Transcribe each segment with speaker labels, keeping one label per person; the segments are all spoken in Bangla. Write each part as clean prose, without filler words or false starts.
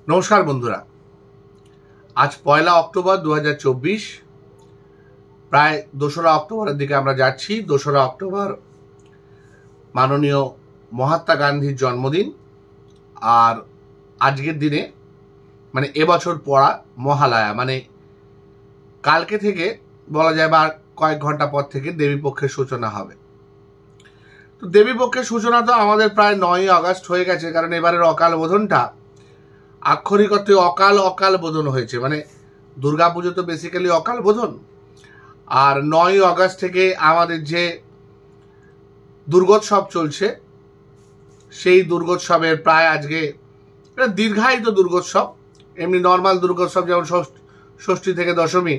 Speaker 1: নমস্কার বন্ধুরা, আজ 1 অক্টোবর 2024। প্রায় 2রা অক্টোবরের দিকে আমরা যাচ্ছি। 2রা অক্টোবর মাননীয় মহাত্মা গান্ধীর জন্মদিন। আর আজকের দিনে মানে এবছর পড়া মহালয়া, মানে কালকে থেকে বলা যায় বা কয়েক ঘন্টা পর থেকে দেবীপক্ষের সূচনা হবে। তো দেবীপক্ষের সূচনা তো আমাদের প্রায় 9ই আগস্ট হয়ে গেছে, কারণ এবারের অকাল বোধনটা আক্ষরিক অর্থে অকাল বোধন হয়েছে। মানে দুর্গাপুজো তো বেসিক্যালি অকাল বোধন, আর 9ই আগস্ট থেকে আমাদের যে দুর্গোৎসব চলছে সেই দুর্গোৎসবের প্রায় আজকে এটা দীর্ঘায়িত দুর্গোৎসব। এমনি নর্মাল দুর্গোৎসব যেমন ষষ্ঠী থেকে দশমী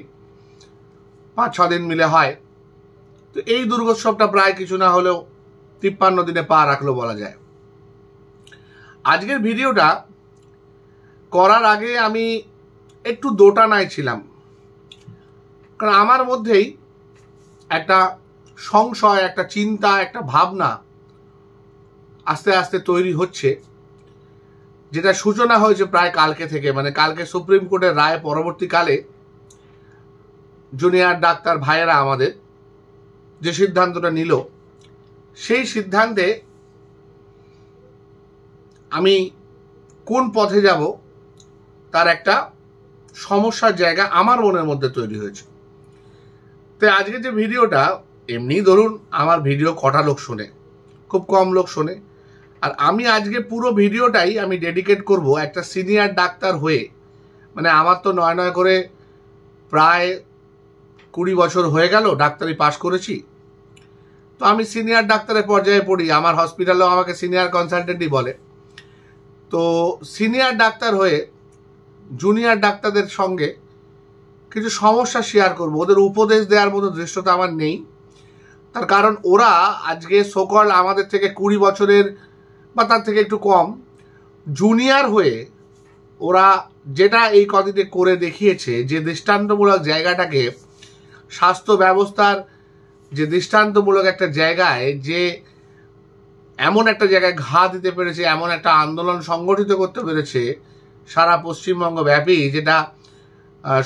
Speaker 1: 5-6 দিন মিলে হয়, তো এই দুর্গোৎসবটা প্রায় কিছু না হলেও 53 দিনে পা রাখলো বলা যায়। আজকের ভিডিওটা করার আগে আমি একটু দোটানায় ছিলাম, কারণ আমার মধ্যেই একটা সংশয়, একটা চিন্তা, একটা ভাবনা আস্তে আস্তে তৈরি হচ্ছে, যেটা সূচনা হয়েছে প্রায় কালকে থেকে। মানে কালকে সুপ্রিম কোর্টের রায় পরবর্তীকালে জুনিয়র ডাক্তার ভাইয়েরা আমাদের যে সিদ্ধান্তটা নিল, সেই সিদ্ধান্তে আমি কোন পথে যাব তার একটা সমস্যার জায়গা আমার মনের মধ্যে তৈরি হয়েছে। তো আজকে যে ভিডিওটা, এমনি ধরুন আমার ভিডিও কটা লোক শোনে, খুব কম লোক শোনে, আর আমি আজকে পুরো ভিডিওটাই আমি ডেডিকেট করব একটা সিনিয়র ডাক্তার হয়ে। মানে আমার তো নয় করে প্রায় 20 বছর হয়ে গেল ডাক্তারি পাশ করেছি, তো আমি সিনিয়র ডাক্তারের পর্যায়ে পড়ি। আমার হসপিটালেও আমাকে সিনিয়র কনসালটেন্টই বলে। তো সিনিয়র ডাক্তার হয়ে জুনিয়র ডাক্তারদের সঙ্গে কিছু সমস্যা শেয়ার করব। ওদের উপদেশ দেওয়ার মতো দৃশ্যতা আমার নেই, তার কারণ ওরা আজকে সকল আমাদের থেকে 20 বছরের বা তার থেকে একটু কম জুনিয়র হয়ে ওরা যেটা এই কদিনে করে দেখিয়েছে, যে দৃষ্টান্তমূলক জায়গাটাকে স্বাস্থ্য ব্যবস্থার যে দৃষ্টান্তমূলক একটা জায়গায়, যে এমন একটা জায়গায় ঘা দিতে পেরেছে, এমন একটা আন্দোলন সংগঠিত করতে পেরেছে সারা পশ্চিমবঙ্গ ব্যাপী, যেটা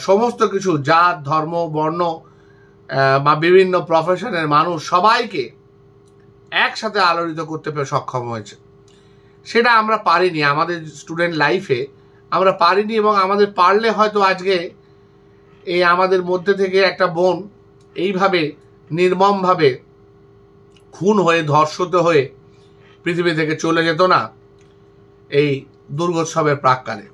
Speaker 1: সমস্ত কিছু জাত, ধর্ম, বর্ণ বা বিভিন্ন প্রফেশনের মানুষ সবাইকে একসাথে আলোড়িত করতে সক্ষম হয়েছে। সেটা আমরা পারিনি আমাদের স্টুডেন্ট লাইফে, আমরা পারিনি। এবং আমাদের পারলে হয়তো আজকে এই আমাদের মধ্যে থেকে একটা বোন এইভাবে নির্মমভাবে খুন হয়ে, ধর্ষিত হয়ে পৃথিবী থেকে চলে যেত না এই দুর্গোৎসবের প্রাক্কালে।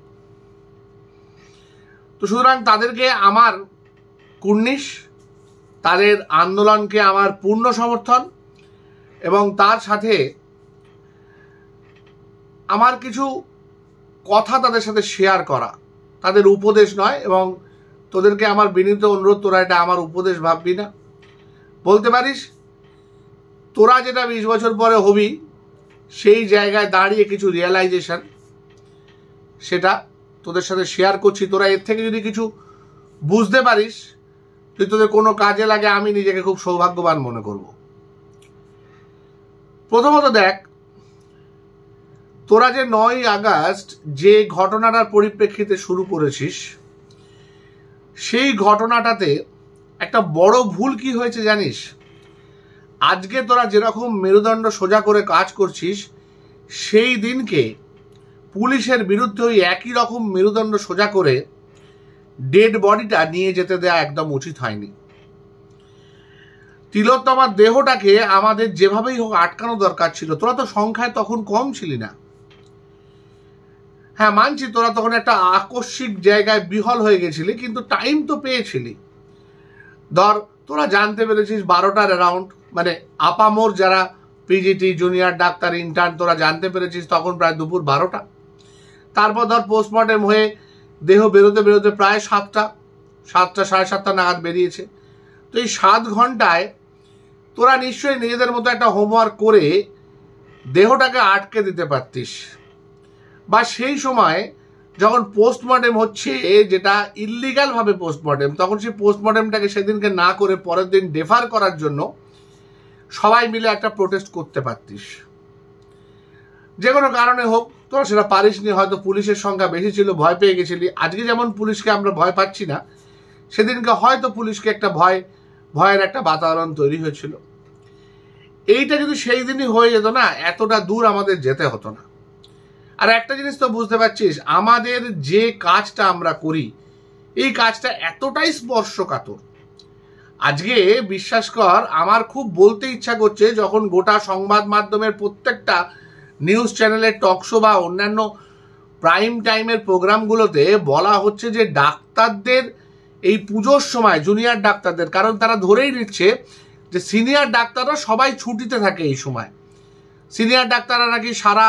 Speaker 1: তো সুতরাং তাদেরকে আমার কুর্নিশ, তাদের আন্দোলনকে আমার পূর্ণ সমর্থন, এবং তার সাথে আমার কিছু কথা তাদের সাথে শেয়ার করা, তাদের উপদেশ নয়। এবং তোদেরকে আমার বিনীত অনুরোধ, তোরা এটা আমার উপদেশ ভাববি না। বলতে পারিস তোরা যেটা 20 বছর পরে হবি, সেই জায়গায় দাঁড়িয়ে কিছু রিয়েলাইজেশন সেটা তোদের সাথে শেয়ার করছি। তোরা এর থেকে যদি কিছু বুঝতে পারিস, যদি তোদের কোনো কাজে লাগে, আমি নিজেকে খুব সৌভাগ্যবান মনে করব। প্রথমত দেখ, তোরা যে 9ই আগস্ট যে ঘটনাটার পরিপ্রেক্ষিতে শুরু করেছিস, সেই ঘটনাটাতে একটা বড় ভুল কি হয়েছে জানিস? আজকে তোরা যেরকম মেরুদণ্ড সোজা করে কাজ করছিস, সেই দিনকে পুলিশের বিরুদ্ধে ওই একই রকম মেরুদণ্ড সোজা করে ডেড বডিটা নিয়ে যেতে দেওয়া একদম উচিত হয়নি। তিলোত্তমার দেহটাকে আমাদের যেভাবেই হোক আটকানো দরকার ছিল। তোরা তো সংখ্যায় তখন কম ছিলি না। হ্যাঁ, মানছি তোরা তখন একটা আকস্মিক জায়গায় বিহল হয়ে গেছিলি, কিন্তু টাইম তো পেয়েছিলি। ধর, তোরা জানতে পেরেছিস 12টার অ্যারাউন্ড, মানে আপামোর যারা পিজিটি, জুনিয়র ডাক্তার, ইন্টার্ন, তোরা জানতে পেরেছিস তখন প্রায় দুপুর 12টা। তারপর ধর পোস্টমর্টেম হয়ে দেহ বেরোতে প্রায় 7টা, 7:30 নাগাদ বেরিয়েছে। তো এই 7 ঘন্টায় তোরা নিশ্চয়ই নিজেদের মতো একটা হোমওয়ার্ক করে দেহটাকে আটকে দিতে পারতিস, বা সেই সময় যখন পোস্টমর্টেম হচ্ছে, যেটা ইল্লিগাল ভাবে পোস্টমর্টেম, তখন সেই পোস্টমর্টেমটাকে সেদিনকে না করে পরের দিন ডেফার করার জন্য সবাই মিলে একটা প্রোটেস্ট করতে পারতিস। যে কোনো কারণে হোক, তোরা সেটা পারিসনি, হয়তো পুলিশের সংখ্যা বেশি ছিল, ভয় পেয়ে গেছিলি। আজকে যেমন পুলিশকে আমরা ভয় পাচ্ছি না, সেদিনকে হয়তো পুলিশকে একটা ভয়ের একটা বাতাবরণ তৈরি হয়েছিল। এইটা যদি সেই দিনই হয়ে যেত না, এতটা দূর আমাদের যেতে হতো না। আর একটা জিনিস তো বুঝতে পারছিস, আমাদের যে কাজটা আমরা করি, এই কাজটা এতটাই স্পর্শকাতর। আজকে বিশ্বাস কর, আমার খুব বলতে ইচ্ছা করছে, যখন গোটা সংবাদ মাধ্যমের প্রত্যেকটা নিউজ চ্যানেলের টকশো বা অন্যান্য প্রাইম টাইমের প্রোগ্রামগুলোতে বলা হচ্ছে যে ডাক্তারদের এই পুজোর সময়, জুনিয়র ডাক্তারদের, কারণ তারা ধরেই নিচ্ছে যে সিনিয়র ডাক্তাররা সবাই ছুটিতে থাকে এই সময়। সিনিয়র ডাক্তাররা নাকি সারা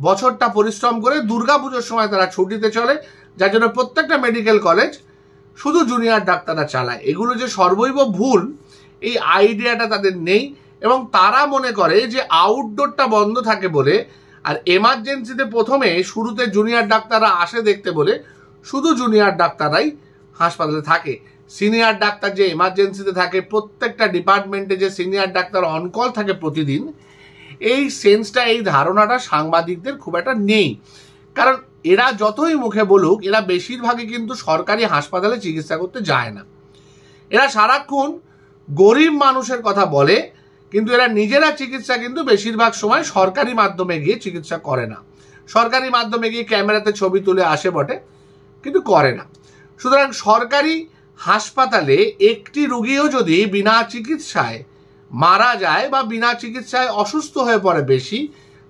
Speaker 1: বছরটা পরিশ্রম করে দুর্গা পুজোর সময় তারা ছুটিতে চলে, যার জন্য প্রত্যেকটা মেডিকেল কলেজ শুধু জুনিয়র ডাক্তাররা চালায়। এগুলো যে সর্বৈব ভুল, এই আইডিয়াটা তাদের নেই, এবং তারা মনে করে যে আউটডোরটা বন্ধ থাকে বলে, আর এমার্জেন্সিতে প্রথমে শুরুতে জুনিয়র ডাক্তাররা আসে দেখতে বলে শুধু জুনিয়র ডাক্তাররাই হাসপাতালে থাকে। সিনিয়র ডাক্তার যে এমার্জেন্সিতে থাকে, প্রত্যেকটা ডিপার্টমেন্টে যে সিনিয়র ডাক্তার অনকল থাকে প্রতিদিন, এই সেন্সটা, এই ধারণাটা সাংবাদিকদের খুব একটা নেই। কারণ এরা যতই মুখে বলুক, এরা বেশিরভাগই কিন্তু সরকারি হাসপাতালে চিকিৎসা করতে যায় না। এরা সারাক্ষণ গরিব মানুষের কথা বলে, কিন্তু এরা নিজেরা চিকিৎসা কিন্তু বেশিরভাগ সময় সরকারি মাধ্যমে গিয়ে চিকিৎসা করে না। সরকারি মাধ্যমে গিয়ে ক্যামেরাতে ছবি তুলে আসে বটে, কিন্তু করে না। সুতরাং সরকারি হাসপাতালে একটি রোগীও যদি বিনা চিকিৎসায় মারা যায় বা বিনা চিকিৎসায় অসুস্থ হয়ে পড়ে বেশি,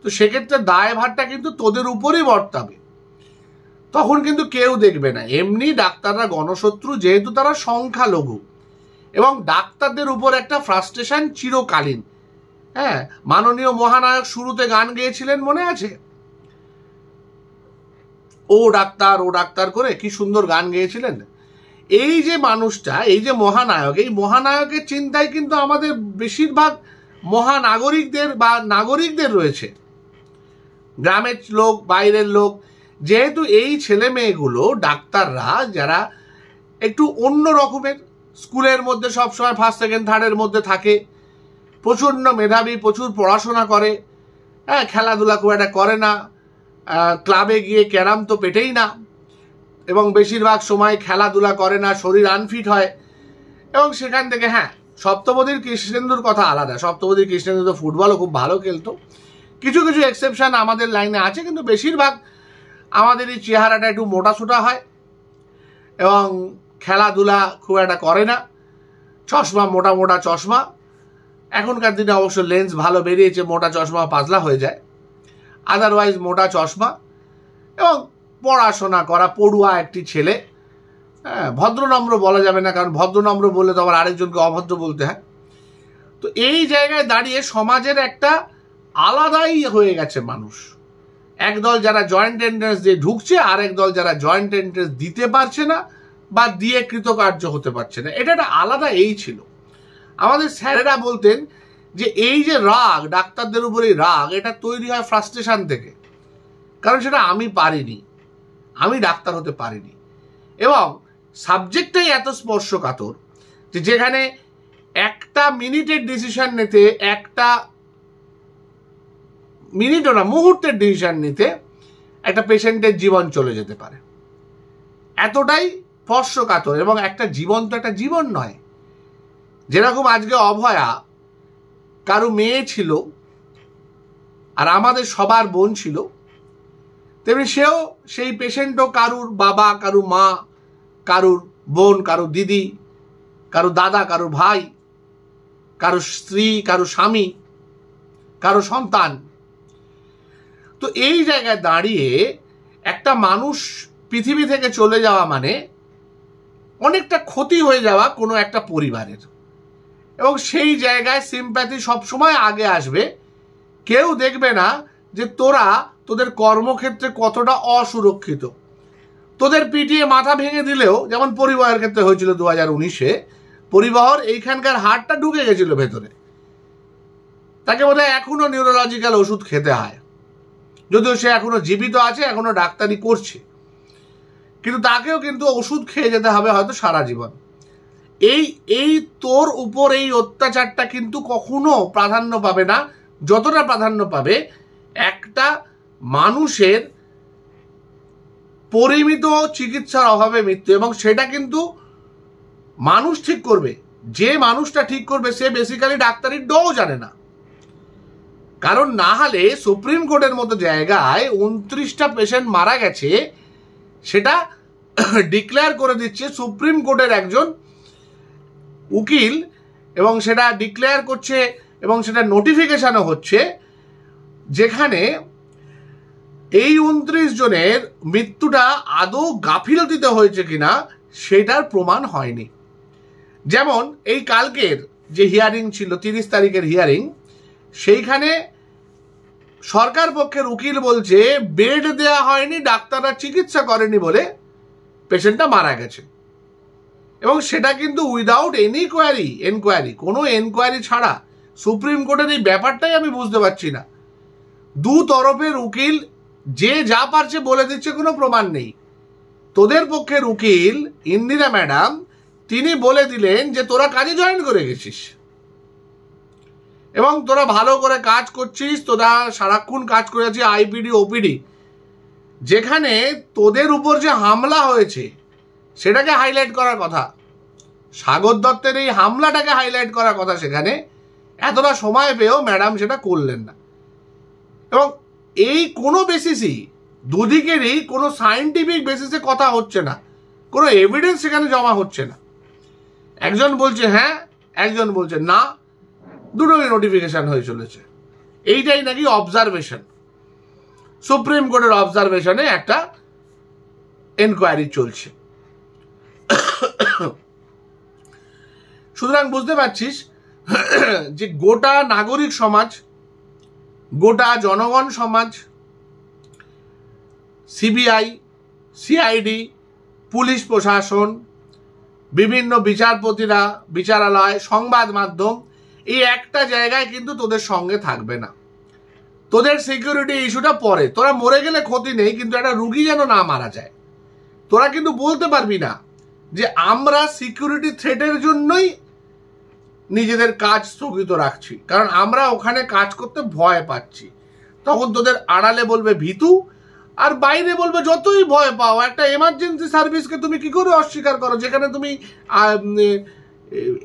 Speaker 1: তো সেক্ষেত্রে দায়ভারটা কিন্তু তোদের উপরই বর্তাবে। তখন কিন্তু কেউ দেখবে না। এমনি ডাক্তাররা গণশত্রু, যেহেতু তারা সংখ্যালঘু, এবং ডাক্তারদের উপর একটা ফ্রাস্ট্রেশন চিরকালীন। হ্যাঁ, মাননীয় মহানায়ক শুরুতে গান গেয়েছিলেন, মনে আছে? ও ডাক্তার ও ডাক্তার করে কি সুন্দর গান গেয়েছিলেন। এই যে মানুষটা, এই যে মহানায়ক, এই মহানায়কের চিন্তায় কিন্তু আমাদের বেশিরভাগ মহানাগরিকদের বা নাগরিকদের রয়েছে, গ্রামের লোক, বাইরের লোক। যেহেতু এই ছেলে মেয়েগুলো ডাক্তাররা যারা একটু অন্য রকমের, স্কুলের মধ্যে সবসময় ফার্স্ট সেকেন্ড থার্ডের মধ্যে থাকে, প্রচণ্ড মেধাবী, প্রচুর পড়াশোনা করে, হ্যাঁ, খেলাধুলা খুব একটা করে না, ক্লাবে গিয়ে ক্যারাম তো পেটেই না, এবং বেশিরভাগ সময় খেলাধুলা করে না, শরীর আনফিট হয়। এবং সেখান থেকে, হ্যাঁ, সপ্তপদীর কৃষ্ণেন্দুর কথা আলাদা, সপ্তপদীর কৃষ্ণেন্দু তো ফুটবলও খুব ভালো খেলতো। কিছু কিছু এক্সেপশন আমাদের লাইনে আছে, কিন্তু বেশিরভাগ আমাদের এই চেহারাটা একটু মোটাসোটা হয়, এবং খেলাধুলা খুব একটা করে না, চশমা, মোটা মোটা চশমা। এখনকার দিনে অবশ্য লেন্স ভালো বেরিয়েছে, মোটা চশমা পাতলা হয়ে যায়, আদারওয়াইজ মোটা চশমা, এবং পড়াশোনা করা পড়ুয়া একটি ছেলে। হ্যাঁ, ভদ্রনম্র বলা যাবে না, কারণ ভদ্রনম্র বললে তো আবার আরেকজনকে অভদ্র বলতে হয়। তো এই জায়গায় দাঁড়িয়ে সমাজের একটা আলাদাই হয়ে গেছে মানুষ। একদল যারা জয়েন্ট এন্ট্রান্স দিয়ে ঢুকছে, আর একদল যারা জয়েন্ট এন্ট্রান্স দিতে পারছে না বা দিয়ে কৃতকার্য হতে পারছে না। এটা একটা আলাদা এই ছিল। আমাদের স্যারেরা বলতেন যে এই যে রাগ, ডাক্তারদের উপরে রাগ, এটা তৈরি হয় ফ্রাস্ট্রেশন থেকে। কারণ সেটা আমি পারিনি, আমি ডাক্তার হতে পারিনি, এবং সাবজেক্টটাই এত স্পর্শকাতর যে যেখানে একটা মিনিটের ডিসিশন নিতে, একটা মিনিটও না, মুহূর্তের ডিসিশন নিতে একটা পেশেন্টের জীবন চলে যেতে পারে। এতটাই স্পর্শকাতর, এবং একটা জীবন তো একটা জীবন নয়। যেরকম আজকে অভয়া কারু মেয়ে ছিল আর আমাদের সবার বোন ছিল, তেমনি সেও, সেই পেশেন্টও কারুর বাবা, কারু মা, কারুর বোন, কারু দিদি, কারু দাদা, কারু ভাই, কারু স্ত্রী, কারু স্বামী, কারো সন্তান। তো এই জায়গায় দাঁড়িয়ে একটা মানুষ পৃথিবী থেকে চলে যাওয়া মানে অনেকটা ক্ষতি হয়ে যাওয়া কোনো একটা পরিবারের, এবং সেই জায়গায় সিম্প্যাথি সবসময় আগে আসবে। কেউ দেখবে না যে তোরা তোদের কর্মক্ষেত্রে কতটা অসুরক্ষিত। তোদের পিটিয়ে মাথা ভেঙে দিলেও, যেমন পরিবহনের ক্ষেত্রে হয়েছিল 2019-এ, পরিবহন এইখানকার হাড়টা ঢুকে গেছিল ভেতরে, তাকে বোধহয় এখনো নিউরোলজিক্যাল ওষুধ খেতে হয়, যদিও সে এখনো জীবিত আছে, এখনো ডাক্তারি করছে, কিন্তু তাকেও কিন্তু ওষুধ খেয়ে যেতে হবে হয়তো সারা জীবন। এই তোর উপর এই অত্যাচারটা কিন্তু কখনো প্রাধান্য পাবে না, যতটা প্রাধান্য পাবে একটা মানুষের পরিমিত চিকিৎসার অভাবে মৃত্যু, এবং সেটা কিন্তু মানুষ ঠিক করবে। যে মানুষটা ঠিক করবে সে বেসিক্যালি ডাক্তারির ডও জানে না। কারণ না হলে সুপ্রিম কোর্টের মতো জায়গায় 29টা পেশেন্ট মারা গেছে সেটা ডিক্লেয়ার করে দিচ্ছে সুপ্রিম কোর্টের একজন উকিল, এবং সেটা ডিক্লেয়ার করছে এবং সেটা নোটিফিকেশনও হচ্ছে, যেখানে এই 29 জনের মৃত্যুটা আদৌ গাফিলতিতে হয়েছে কিনা সেটার প্রমাণ হয়নি। যেমন এই কালকের যে হিয়ারিং ছিল, 30 তারিখের হিয়ারিং, সেইখানে সরকার পক্ষের উকিল বলছে বেড দেয়া হয়নি, ডাক্তাররা চিকিৎসা করেনি বলে পেশেন্টটা মারা গেছে। এবং সেটা কিন্তু উইদাউট এনকোয়ারি, কোনো এনকোয়ারি ছাড়া। সুপ্রিম কোর্টের এই ব্যাপারটাই আমি বুঝতে পারছি না। দু তরফের উকিল যে যা পারছে বলে দিচ্ছে, কোনো প্রমাণ নেই। তোদের পক্ষের উকিল ইন্দিরা ম্যাডাম তিনি বলে দিলেন যে তোরা কাজে জয়েন করে গেছিস এবং তোরা ভালো করে কাজ করছিস, তোরা সারাক্ষণ কাজ করে আছিস আইপিডি ওপিডি। যেখানে তোদের উপর যে হামলা হয়েছে সেটাকে হাইলাইট করার কথা, সাগর দত্তের এই হামলাটাকে হাইলাইট করার কথা, সেখানে এতটা সময় পেয়েও ম্যাডাম সেটা করলেন না। এবং এই কোনো বেসিসই, দুদিকেরই কোনো সায়েন্টিফিক বেসিসে কথা হচ্ছে না, কোনো এভিডেন্স সেখানে জমা হচ্ছে না। একজন বলছে হ্যাঁ, একজন বলছে না, দুটোই নোটিফিকেশন হয়ে চলেছে। এইটাই নাকি অবজারভেশন, সুপ্রিম কোর্টের অবজারভেশনে একটা এনকোয়ারি চলছে। সুতরাং বুঝতে পারছিস যে গোটা নাগরিক সমাজ, গোটা জনগণ সমাজ, সিবিআই, সিআইডি, পুলিশ প্রশাসন, বিভিন্ন বিচারপতিরা, বিচারালয়, সংবাদ মাধ্যম, এই একটা জায়গায় কিন্তু তোদের সঙ্গে থাকবে না। তোদের সিকিউরিটি ইস্যুটা পরে, তোরা মরে গেলে ক্ষতি নেই, কিন্তু একটা রুগী যেন না মারা যায়। তোরা কিন্তু বলতে পারবি না যে আমরা সিকিউরিটি থ্রেটের জন্যই নিজেদের কাজ স্থগিত রাখছি, কারণ আমরা ওখানে কাজ করতে ভয় পাচ্ছি। তখন তোদের আড়ালে বলবে ভীতু, আর বাইরে বলবে যতই ভয় পাও, একটা এমার্জেন্সি সার্ভিসকে তুমি কি করে অস্বীকার করো, যেখানে তুমি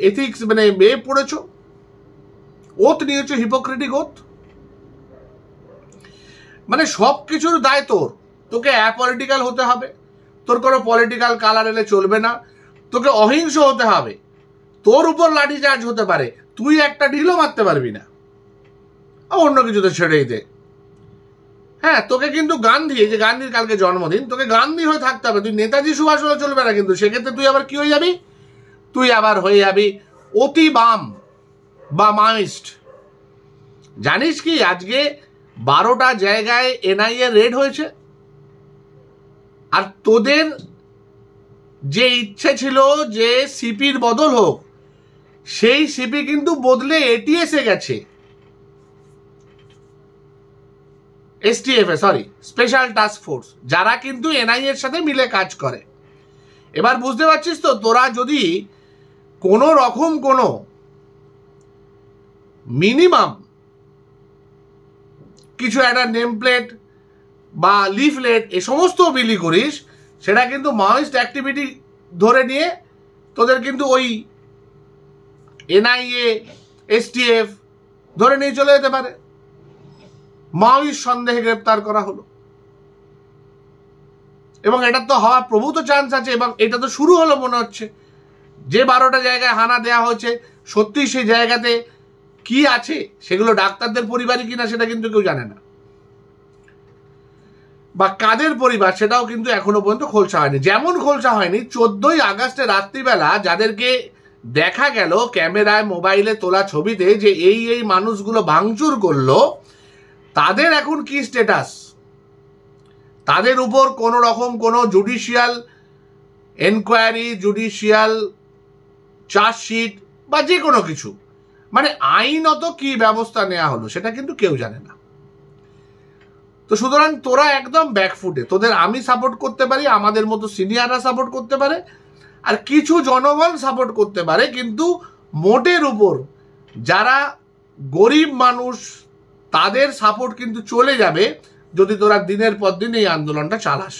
Speaker 1: এথিক্স মানে পড়েছো, ওথ নিয়েছো, হিপোক্রেটিক ওথ। মানে সব কিছুর দায় তোর। তোকে অ্যাপলিটিক্যাল হতে হবে, তোর কোনো পলিটিক্যাল কালার এলে চলবে না, তোকে অহিংস হতে হবে, তোর উপর লাঠিচার্জ হতে পারে, তুই একটা ঢিলও মারতে পারবি না, অন্য কিছুতে ছেড়েই দে। হ্যাঁ, তোকে কিন্তু গান্ধী, যে গান্ধীর কালকে জন্মদিন, তোকে গান্ধী হয়ে থাকতে হবে, তুই নেতাজি সুভাষ হলে চলবে না। কিন্তু সেক্ষেত্রে তুই আবার কি হয়ে যাবি? তুই আবার হয়ে যাবি অতি বাম বা মাওয়িস্ট। জানিস কি আজকে 12টা জায়গায় এনআইএ রেড হয়েছে, আর তোদের যে ইচ্ছে ছিল যে সিপির বদল হোক, সেই সিপি কিন্তু বদলে এটিএসে গেছে, STF sorry, special task force, যারা কিন্তু এনআইএর সাথে মিলে কাজ করে। এবার বুঝতে পারছিস তো, তোরা যদি কোনো রকম কোনো মিনিমাম কিছু একটা নেম প্লেট বা লিফলেট এ সমস্ত বিলি করিস, সেটা কিন্তু মাওয়িস্ট অ্যাক্টিভিটি ধরে নিয়ে তোদের কিন্তু ওই এনআইএ, এসটিএফ ধরে নিয়ে চলে যেতে পারে। মাওয়িস্ট সন্দেহে গ্রেপ্তার করা হলো, এবং এটার তো হওয়ার প্রভূত চান্স আছে। এবং এটা তো শুরু হলো মনে হচ্ছে। যে 12টা জায়গায় হানা দেওয়া হয়েছে, সত্যি সেই জায়গাতে কি আছে সেগুলো ডাক্তারদের পরিবারই কিনা সেটা কিন্তু কেউ জানে না, বা কাদের পরিবার সেটাও কিন্তু এখনো পর্যন্ত খোলসা হয়নি। যেমন খোলসা হয়নি 14ই আগস্টে রাত্রিবেলা যাদেরকে দেখা গেল ক্যামেরায়, মোবাইলে তোলা ছবিতে যে এই মানুষগুলো ভাঙচুর করলো, তাদের এখন কি স্ট্যাটাস, তাদের উপর কোনো রকম কোনো জুডিশিয়াল এনকোয়ারি, জুডিশিয়াল চার্জশিট বা যে কোনো কিছু, মানে আইনত কি ব্যবস্থা নেওয়া হলো সেটা কিন্তু কেউ জানে না। তো সুতরাং তোরা একদম ব্যাকফুটে। তোদের আমি সাপোর্ট করতে পারি, আমাদের মতো সিনিয়ররা সাপোর্ট করতে পারে, আর কিছু জনগণ সাপোর্ট করতে পারে, কিন্তু মোটের উপর যারা গরিব মানুষ তাদের সাপোর্ট কিন্তু চলে যাবে যদি তোরা দিনের পর দিন এই আন্দোলনটা চালাস।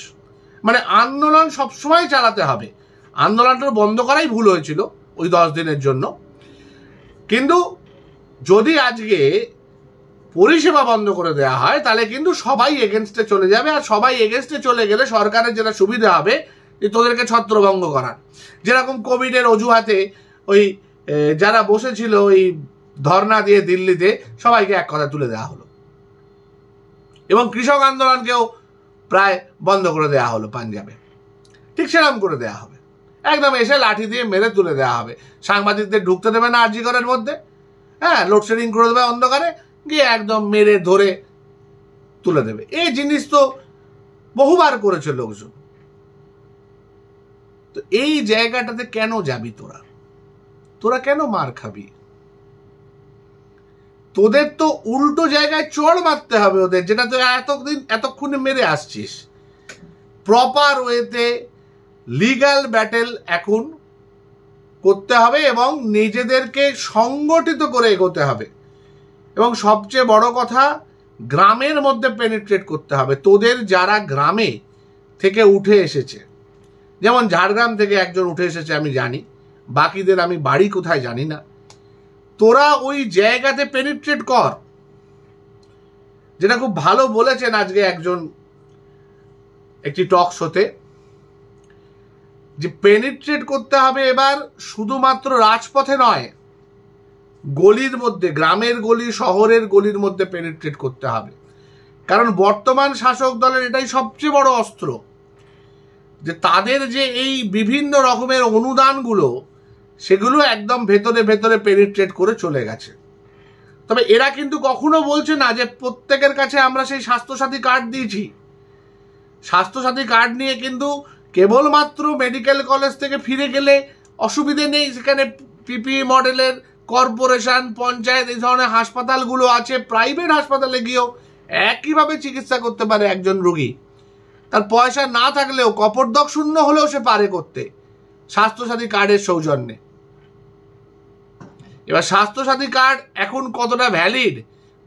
Speaker 1: মানে আন্দোলন সবসময় চালাতে হবে, আন্দোলনটা বন্ধ করাই ভুল হয়েছিল ওই 10 দিনের জন্য। কিন্তু যদি আজকে পরিষেবা বন্ধ করে দেওয়া হয় তাহলে কিন্তু সবাই এগেনস্টে চলে যাবে, আর সবাই এগেনস্টে চলে গেলে সরকারের যেটা সুবিধা হবে যে তোদেরকে ছত্রভঙ্গ করার। যেরকম কোভিডের অজুহাতে ওই যারা বসেছিল ওই ধর্ণা দিয়ে দিল্লিতে সবাইকে এক কথা তুলে দেওয়া হলো, এবং কৃষক আন্দোলনকেও প্রায় বন্ধ করে দেওয়া হলো পাঞ্জাবে। ঠিক সেরকম করে দেওয়া হবে, একদম এসে লাঠি দিয়ে মেরে তুলে দেওয়া হবে। সাংবাদিকদের ঢুকতে দেবে না আরজি করের মধ্যে, হ্যাঁ, লোডশেডিং করে দেবে অন্ধকারে, গিয়ে একদম মেরে ধরে তুলে দেবে। এই জিনিস তো বহুবার করেছে লোকজন। তো এই জায়গাটাতে কেন যাবি তোরা কেন মার খাবি? তোদের তো উল্টো জায়গায় চড় মারতে হবে ওদের, যেটা তুই এতক্ষণে মেরে আসছিস। প্রপার ওয়েতে লিগ্যাল ব্যাটেল এখন করতে হবে এবং নিজেদেরকে সংগঠিত করে এগোতে হবে, এবং সবচেয়ে বড় কথা গ্রামের মধ্যে পেনিট্রেট করতে হবে। তোদের যারা গ্রামে থেকে উঠে এসেছে, যেমন ঝাড়গ্রাম থেকে একজন উঠে এসেছে আমি জানি, বাকিদের আমি বাড়ি কোথায় জানি না, তোরা ওই জায়গাতে পেনিট্রেট কর। যেটা খুব ভালো বলেছেন আজকে একজন একটি টক শোতে, যে পেনিট্রেট করতে হবে এবার শুধুমাত্র রাজপথে নয়, গলির মধ্যে, গ্রামের গলি, শহরের গলির মধ্যে পেনিট্রেট করতে হবে। কারণ বর্তমান শাসক দলের এটাই সবচেয়ে বড় অস্ত্র, যে তাদের যে এই বিভিন্ন রকমের অনুদানগুলো, সেগুলো একদম ভেতরে ভেতরে পেনিট্রেট করে চলে গেছে। তবে এরা কিন্তু কখনো বলছে না যে প্রত্যেকের কাছে আমরা সেই স্বাস্থ্যসাথী কার্ড দিয়েছি। স্বাস্থ্যসাথী কার্ড নিয়ে কিন্তু কেবলমাত্র মেডিকেল কলেজ থেকে ফিরে গেলে অসুবিধে নেই, সেখানে পিপিই মডেলের কর্পোরেশন, পঞ্চায়েত, এই ধরনের হাসপাতালগুলো আছে। প্রাইভেট হাসপাতালে গিয়েও একইভাবে চিকিৎসা করতে পারে একজন রোগী। তার পয়সা না থাকলেও, কপর্দক শূন্য হলেও সে পারে করতে স্বাস্থ্যসাথী কার্ডের সৌজন্যে। এবার স্বাস্থ্যসাথী কার্ড এখন কতটা ভ্যালিড,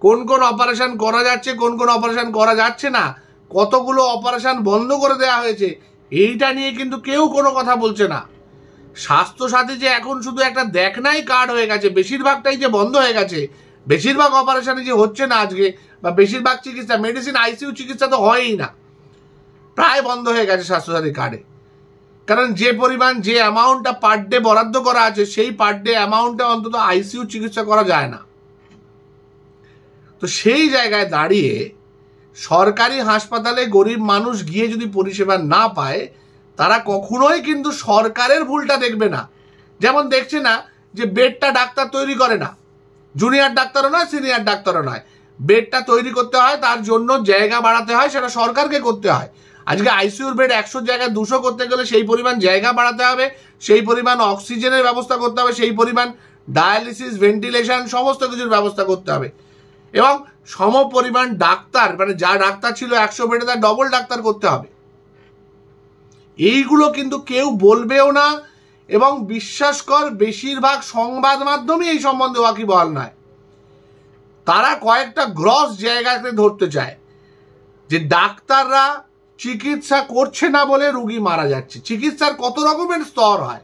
Speaker 1: কোন কোন অপারেশন করা যাচ্ছে, কোন কোন অপারেশন করা যাচ্ছে না, কতগুলো অপারেশন বন্ধ করে দেওয়া হয়েছে, এইটা নিয়ে কিন্তু কেউ কোনো কথা বলছে না। স্বাস্থ্যসাথী যে এখন শুধু একটা দেখনাই কার্ড হয়ে গেছে, বেশিরভাগটাই যে বন্ধ হয়ে গেছে, বেশিরভাগ অপারেশনে যে হচ্ছে না আজকে, বা বেশিরভাগ চিকিৎসা, মেডিসিন, আইসিইউ চিকিৎসা তো হয়ই না, প্রায় বন্ধ হয়ে গেছে স্বাস্থ্যসাথী কার্ডে। কারণ যে পরিমাণ, যে অ্যামাউন্টটা পার ডে বরাদ্দ করা আছে, সেই পার ডে অ্যামাউন্টটা অন্তত আইসিইউ চিকিৎসা করা যায় না। তো সেই জায়গায় দাঁড়িয়ে সরকারি হাসপাতালে গরিব মানুষ গিয়ে যদি পরিষেবা না পায়, তারা কখনোই কিন্তু সরকারের ভুলটা দেখবে না। যেমন দেখছে না যে বেডটা ডাক্তার তৈরি করে না, জুনিয়র ডাক্তারও নয়, সিনিয়র ডাক্তারও নয়, বেডটা তৈরি করতে হয়, তার জন্য জায়গা বাড়াতে হয়, সেটা সরকারকে করতে হয়। আজকে আইসিইউর বেড 100 জায়গায় 200 করতে গেলে সেই পরিমাণ জায়গা বাড়াতে হবে, সেই পরিমাণ অক্সিজেনের ব্যবস্থা করতে হবে, সেই পরিমাণ ডায়ালিসিস, ভেন্টিলেশন, সমস্ত কিছুর ব্যবস্থা করতে হবে, এবং সম পরিমাণ ডাক্তার, মানে যা ডাক্তার ছিল 100 বেডে তার ডবল ডাক্তার করতে হবে। এইগুলো কিন্তু কেউ বলবেও না, এবং বিশ্বাস কর বেশিরভাগ সংবাদ মাধ্যমে এই সম্বন্ধে ওয়াকিবহাল নয়। তারা কয়েকটা গ্রস জায়গাতে ধরতে চায় যে ডাক্তাররা চিকিৎসা করছে না বলে রুগী মারা যাচ্ছে। চিকিৎসার কত রকমের স্তর হয়,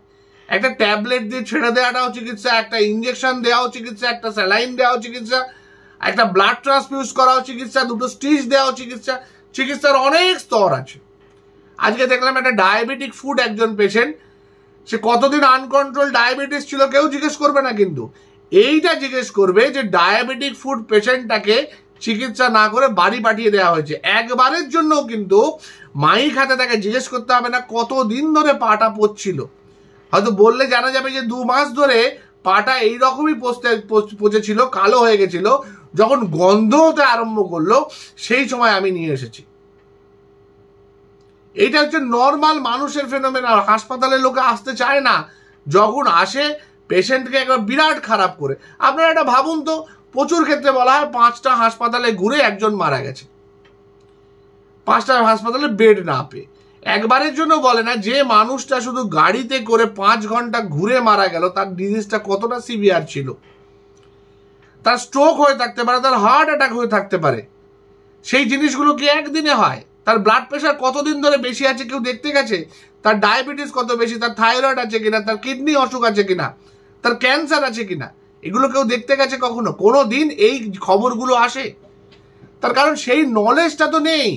Speaker 1: একটা ট্যাবলেট দিয়ে ছেড়ে দেওয়াটাও চিকিৎসা, একটা ইঞ্জেকশন দেওয়াও চিকিৎসা, একটা স্যালাইন দেওয়াও চিকিৎসা, একটা ব্লাড ট্রান্সফিউজ করাও চিকিৎসা, 2টো স্টিচ দেওয়াও চিকিৎসা। চিকিৎসার অনেক স্তর আছে। আজকে দেখলাম একটা ডায়াবেটিক ফুড একজন পেশেন্ট, সে কতদিন আনকন্ট্রোল ডায়াবেটিস ছিল কেউ জিজ্ঞেস করবে না, কিন্তু এইটা জিজ্ঞেস করবে যে ডায়াবেটিক ফুড পেশেন্টটাকে চিকিৎসা না করে বাড়ি পাঠিয়ে দেওয়া হয়েছে। একবারের জন্য কিন্তু মাইক হাতে তাকে জিজ্ঞেস করতে হবে না কতদিন ধরে পাটা পচছিল। হয়তো বললে জানা যাবে যে 2 মাস ধরে পাটা এইরকমই পচেছিল, কালো হয়ে গেছিল, যখন গন্ধ হতে আরম্ভ করলো সেই সময় আমি নিয়ে এসেছি। এইটা হচ্ছে নর্মাল মানুষের ফেনোমেনা। হাসপাতালের লোকে আসতে চায় না, যখন আসে পেশেন্টকে একবার বিরাট খারাপ করে। আপনারা এটা ভাবুন তো, প্রচুর ক্ষেত্রে বলা হয় 5টা হাসপাতালে ঘুরে একজন মারা গেছে, 5টা হাসপাতালে বেড না পেয়ে। একবারের জন্য বলে না যে মানুষটা শুধু গাড়িতে করে 5 ঘন্টা ঘুরে মারা গেল, তার ডিজিজটা কতটা সিভিয়ার ছিল। তার স্ট্রোক হয়ে থাকতে পারে, তার হার্ট অ্যাটাক হয়ে থাকতে পারে, সেই জিনিসগুলো কি একদিনে হয়? তার ব্লাড প্রেশার কতদিন ধরে বেশি আছে কেউ দেখতে গেছে? তার ডায়াবেটিস কত বেশি, তার থাইরয়েড আছে কিনা, তার কিডনি অসুখ আছে কিনা, তার ক্যান্সার আছে কিনা, এগুলো কেউ দেখতে গেছে কখনো? কোনো দিন এই খবরগুলো আসে? তার কারণ সেই নলেজটা তো নেই।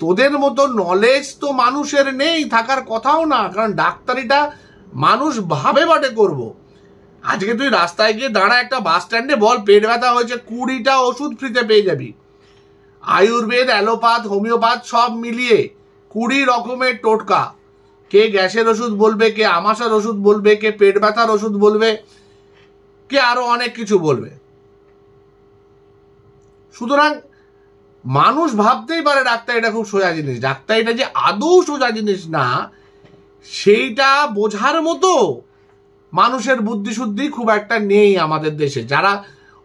Speaker 1: তোদের মতো নলেজ তো মানুষের নেই, থাকার কথাও না। কারণ ডাক্তারিটা মানুষ ভাবে বটে করব। আজকে তুই রাস্তায় গিয়ে দাঁড়া, একটা বাস স্ট্যান্ডে বল পেট ব্যথা হয়েছে, 20টা ওষুধ ফ্রিতে পেয়ে যাবি। আয়ুর্বেদ, অ্যালোপ্যাথ, হোমিওপ্যাথ সব মিলিয়ে 20 রকমের টোটকা। কে গ্যাসের ওষুধ বলবে, কে আমাশার ওষুধ বলবে, কে পেট ব্যথার ওষুধ বলবে, কে আরো অনেক কিছু বলবে। সুতরাং মানুষ ভাবতেই পারে ডাক্তারিটা খুব সোজা জিনিস। ডাক্তারিটা যে আদৌ সোজা জিনিস না, সেইটা বোঝার মতো মানুষের বুদ্ধিশুদ্ধি খুব একটা নেই আমাদের দেশে। যারা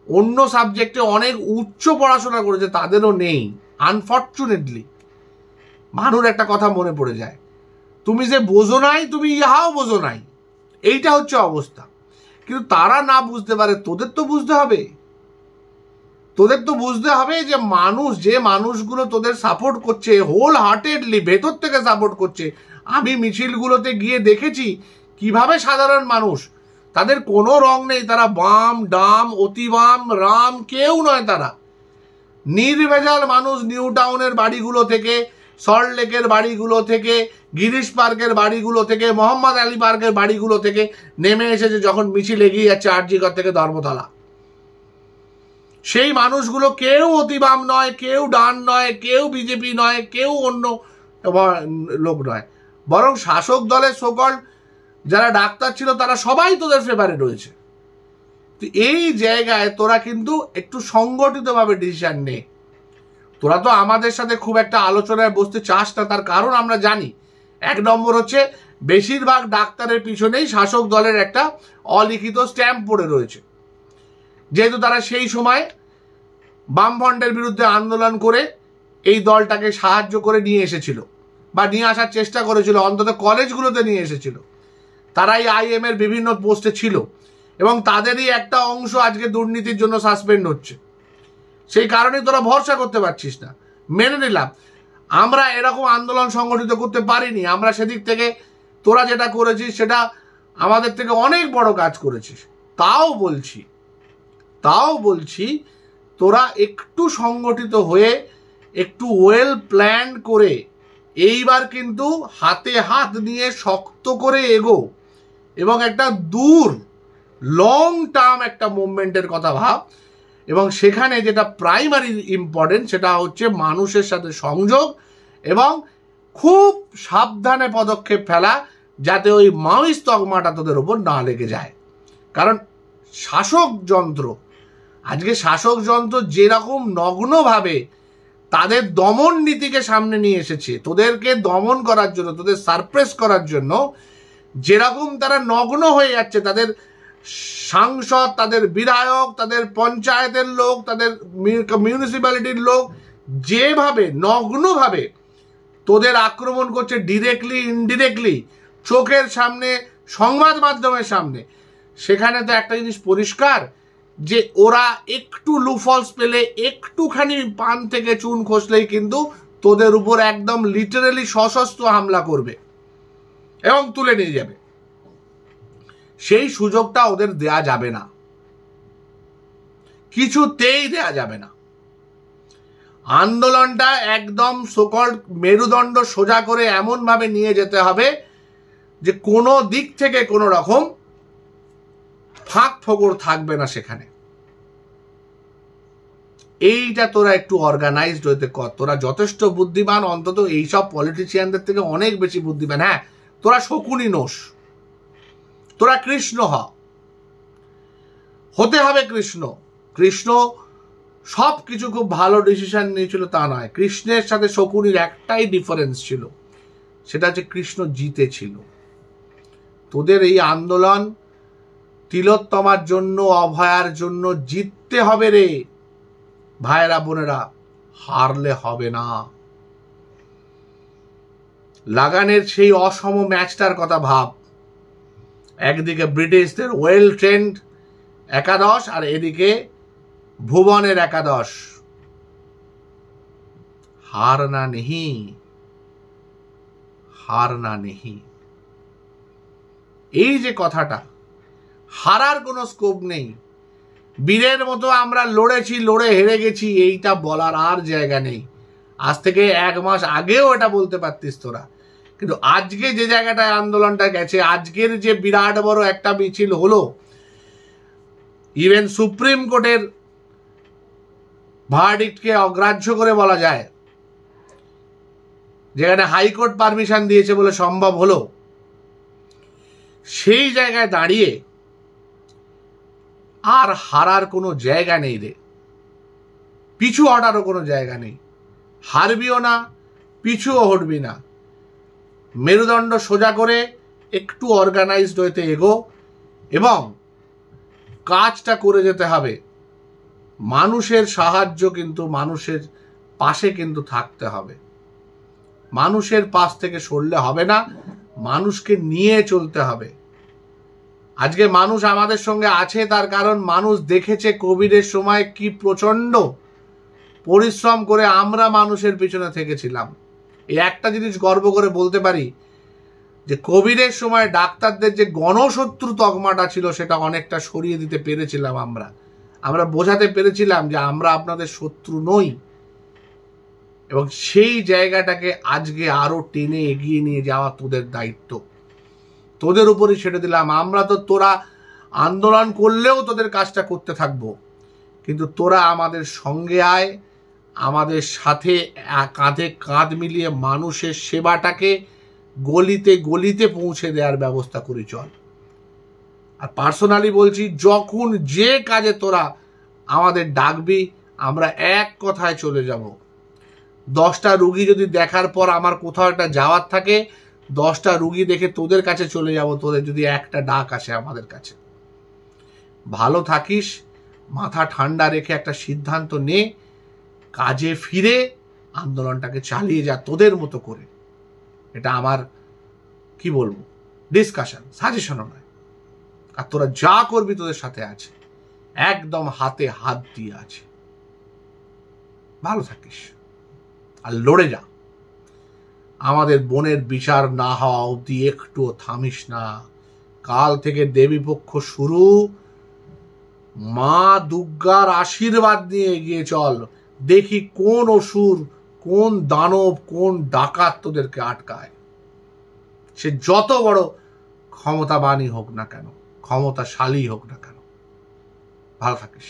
Speaker 1: অন্য সাবজেক্টে অনেক উচ্চ পড়াশোনা করেছে তাদেরও নেই, আনফর্চুনেটলি। মানুষ একটা কথা মনে পড়ে যায়, তুমি যে বোঝো নাই, তুমি ইহাও বোঝো নাই, এইটা হচ্ছে অবস্থা। কিন্তু তারা না বুঝতে পারে, তোদের তো বুঝতে হবে। তোদের তো বুঝতে হবে যে মানুষ, যে মানুষগুলো তোদের সাপোর্ট করছে, হোল হার্টেডলি ভেতর থেকে সাপোর্ট করছে। আমি মিছিলগুলোতে গিয়ে দেখেছি কিভাবে সাধারণ মানুষ, তাদের কোনো রং নেই, তারা বাম ডাম অতি বাম রাম কেউ নয়, তারা নির্ভেজাল মানুষ। নিউ টাউনের বাড়িগুলো থেকে, সল্ট লেকের বাড়িগুলো থেকে, গিরিশ পার্কের বাড়িগুলো থেকে, মোহাম্মদ আলী পার্কের বাড়িগুলো থেকে নেমে এসেছে যখন মিছিল এগিয়ে যাচ্ছে আরজিকর থেকে ধর্মতলা। সেই মানুষগুলো কেউ অতি বাম নয়, কেউ ডান নয়, কেউ বিজেপি নয়, কেউ অন্য লোক নয়, বরং শাসক দলের সকল যারা ডাক্তার ছিল তারা সবাই তোদের ফেভারিট রয়েছে। এই জায়গায় তোরা কিন্তু একটু সংগঠিতভাবে ডিসিশন নে। তোরা তো আমাদের সাথে খুব একটা আলোচনায় বসতে চাস না, তার কারণ আমরা জানি। 1 নম্বর হচ্ছে বেশিরভাগ ডাক্তারের পিছনেই শাসক দলের একটা অলিখিত স্ট্যাম্প পড়ে রয়েছে। যেহেতু তারা সেই সময় বামফ্রন্টের বিরুদ্ধে আন্দোলন করে এই দলটাকে সাহায্য করে নিয়ে এসেছিল, বা নিয়ে আসার চেষ্টা করেছিল, অন্তত কলেজগুলোতে নিয়ে এসেছিল। তারাই IM এর বিভিন্ন পোস্টে ছিল এবং তাদেরই একটা অংশ আজকে দুর্নীতির জন্য সাসপেন্ড হচ্ছে। সেই কারণে তোরা ভরসা করতে পারছিস না। মেনে নিলাম, আমরা এরকম আন্দোলন সংগঠিত করতে পারিনি। আমরা সেদিক থেকে তোরা যেটা করেছিস সেটা আমাদের থেকে অনেক বড় কাজ করেছিস। তাও বলছি তোরা একটু সংগঠিত হয়ে, একটু ওয়েল প্ল্যান করে এইবার কিন্তু হাতে হাত নিয়ে শক্ত করে এগো এবং একটা দূর লং টার্ম একটা মুভমেন্টের কথা ভাব। এবং সেখানে যেটা প্রাইমারি ইম্পর্টেন্ট সেটা হচ্ছে মানুষের সাথে সংযোগ এবং খুব সাবধানে পদক্ষেপ ফেলা, যাতে ওই মাওয়িস্ট তকমাটা তোদের ওপর না লেগে যায়। কারণ আজকে শাসক যন্ত্র যেরকম নগ্নভাবে তাদের দমন নীতিকে সামনে নিয়ে এসেছে, তোদেরকে দমন করার জন্য, তোদের সারপ্রেস করার জন্য, যেরকম তারা নগ্ন হয়ে যাচ্ছে, তাদের সাংসদ, তাদের বিধায়ক, তাদের পঞ্চায়েতের লোক, তাদের মিউনিসিপ্যালিটির লোক যেভাবে নগ্নভাবে তোদের আক্রমণ করছে, ডিরেক্টলি ইনডিরেক্টলি, চোখের সামনে, সংবাদ মাধ্যমের সামনে, সেখানে তো একটা জিনিস পরিষ্কার যে ওরা একটু লুফলস পেলে, একটুখানি পান থেকে চুন খসলেই কিন্তু তোদের উপর একদম লিটারালি সশস্ত্র হামলা করবে এবং তুলে নিয়ে যাবে। সেই সুযোগটা ওদের দেয়া যাবে না, কিছুতেই দেয়া যাবে না। আন্দোলনটা একদম সকল মেরুদণ্ড সোজা করে এমন ভাবে নিয়ে যেতে হবে যে কোনো দিক থেকে কোনো রকম ফাঁক ফোকর থাকবে না সেখানে। এইটা তোরা একটু অর্গানাইজড হইতে কর। তোরা যথেষ্ট বুদ্ধিমান, অন্তত এইসব পলিটিশিয়ানদের থেকে অনেক বেশি বুদ্ধিমান। হ্যাঁ, তোরা শকুনি নোস, তোরা কৃষ্ণ হতে হবে। কৃষ্ণ সব কিছু খুব ভালো ডিসিশন নিয়েছিল তা নয়। কৃষ্ণের সাথে শকুনির একটাই ডিফারেন্স ছিল, সেটা হচ্ছে কৃষ্ণ জিতেছিল। তোদের এই আন্দোলন তিলোত্তমার জন্য, অভয়ার জন্য জিততে হবে রে ভাইরা বোনেরা, হারলে হবে না। লাগানের সেই অসম ম্যাচটার কথা ভাব। একদিকে ব্রিটিশদের ওয়েল ট্রেন্ড একাদশ আর এদিকে ভুবনের একাদশ। हारना नहीं, हारना नहीं। এই যে কথাটা, হারার কোনো স্কোপ নেই, বীরের মতো আমরা লড়েছি, লড়ে হেরে গেছি, এইটা বলার আর জায়গা নেই। আজ থেকে 1 মাস আগেও এটা বলতে পারতিস তোরা, কিন্তু আজকে যে জায়গাটায় আন্দোলনটা গেছে, আজকের যে বিরাট বড় একটা মিছিল হলো, ইভেন সুপ্রিম কোর্টের ভার্ডিক্টকে অগ্রাহ্য করে বলা যায়, যেখানে হাইকোর্ট পারমিশন দিয়েছে বলে সম্ভব হলো, সেই জায়গায় দাঁড়িয়ে আর হারার কোনো জায়গা নেই রে, পিছু হটারও কোনো জায়গা নেই। হারবিও না, পিছুও হটবি না। মেরুদণ্ড সোজা করে একটু অর্গানাইজড হইতে এগো এবং কাজটা করে যেতে হবে। মানুষের সাহায্য কিন্তু মানুষের পাশে কিন্তু থাকতে হবে, মানুষের পাশ থেকে সরলে হবে না, মানুষকে নিয়ে চলতে হবে। আজকে মানুষ আমাদের সঙ্গে আছে তার কারণ মানুষ দেখেছে কোভিডের সময় কি প্রচন্ড পরিশ্রম করে আমরা মানুষের পিছনে থেকেছিলাম। এই একটা জিনিস গর্ব করে বলতে পারি যে কোভিডের সময় ডাক্তারদের যে গণশত্রু তকমাটা ছিল সেটা অনেকটা সরিয়ে দিতে পেরেছিলাম। আমরা বোঝাতে পেরেছিলাম যে আমরা আপনাদের শত্রু নই, এবং সেই জায়গাটাকে আজকে আরো টেনে এগিয়ে নিয়ে যাওয়া তোদের দায়িত্ব, তোদের উপরই ছেড়ে দিলাম। আমরা তো তোরা আন্দোলন করলেও তোদের কাজটা করতে থাকবো, কিন্তু তোরা আমাদের সঙ্গে আয়, আমাদের সাথে কাঁধে কাঁধ মিলিয়ে মানুষের সেবাটাকে গলিতে গলিতে পৌঁছে দেওয়ার ব্যবস্থা করি চল। আর পার্সোনালি বলছি, যখন যে কাজে তোরা আমাদের ডাকবি আমরা এক কথায় চলে যাব। 10টা রুগী যদি দেখার পর আমার কোথাও একটা যাওয়ার থাকে, 10টা রুগী দেখে তোদের কাছে চলে যাব, তোদের যদি একটা ডাক আসে আমাদের কাছে। ভালো থাকিস, মাথা ঠান্ডা রেখে একটা সিদ্ধান্ত নে, কাজে ফিরে আন্দোলনটাকে চালিয়ে যা তোদের মতো করে। এটা আমার কি বলবো ডিসকাশন, সাজেশনও নয়। আর তোরা যা করবি তোদের সাথে আছে, একদম হাতে হাত দিয়ে আছে। ভালো থাকিস আর লড়ে যা। আমাদের বোনের বিচার না হওয়া অবধি একটুও থামিস না। কাল থেকে দেবী পক্ষ শুরু, মা দুর্গার আশীর্বাদ নিয়ে এগিয়ে চল। দেখি কোন অসুর, কোন দানব, কোন ডাকাত তোদেরকে আটকায়। সে যত বড় ক্ষমতাবানই হোক না কেন, ক্ষমতাশালী হোক না কেন। ভালো থাকিস।